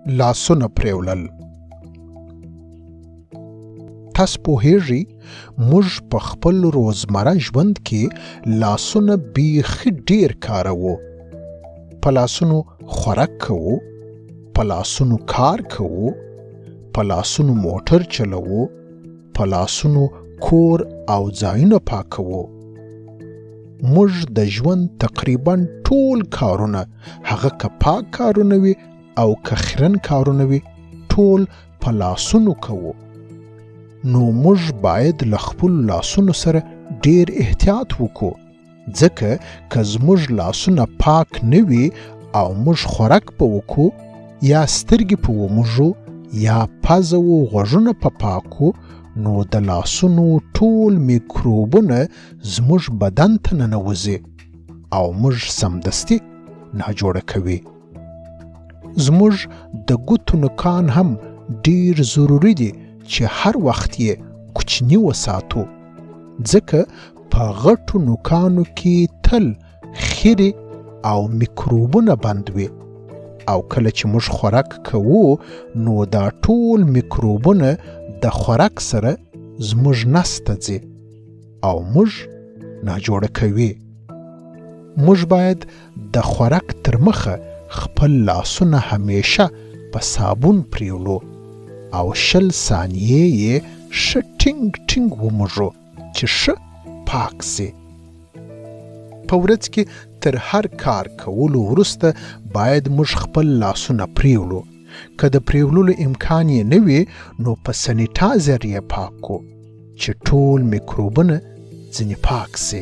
لاسونه پریولل. تاسو پوهیږئ موږ په خپل روزمره ژوند کې لاسونه بیخي ډیر کاروو. په لاسونو خوراک کوو، په لاسونو کار کوو، په لاسونو موټر چلوو، په لاسونو کور او ځایونه پاکوو. موږ د ژوند تقریبا ټول کارونه، هغه که پاک کارونه وي او که خیرن کارونه وي، ټول په لاسونو کوو. نو موږ باید له خپلو لاسونو سره ډیر احتیاط وکړو، ځکه که زموږ لاسونه پاک نه وي او موږ خوراک په وکړو یا سترګې په وموږو یا پزه و غوږونه په پاکو، نو د لاسونو ټول میکروبونه زموږ بدن ته ننوځي او موږ سمدستي ناجوړه کوي. زموږ د ګوتو نوکان هم ډیر ضروري دي چې هر وخت یې کوچني وساتو، ځکه په غټو نوکانو کې تل خیرې او میکروبونه بند وي، او کله چې موږ خوراک کوو نو دا ټول میکروبونه د خوراک سره زموږ نس ته ځي او موږ ناجوړه کوي. موږ باید د خوراک تر مخه خپل لاسونه همیشه په صابون پریولو او 20 ثانیې یې ښه ټینګ ټینګ وموږو چې ښه پاک سي. په ورځ کې تر هر کار کولو وروسته باید موږ خپل لاسونه پریولو. که د پریوللو امکان یې نه وي نو په سینیټایزر یې پاک کو چې ټول میکروبونه ځینې پاک سي.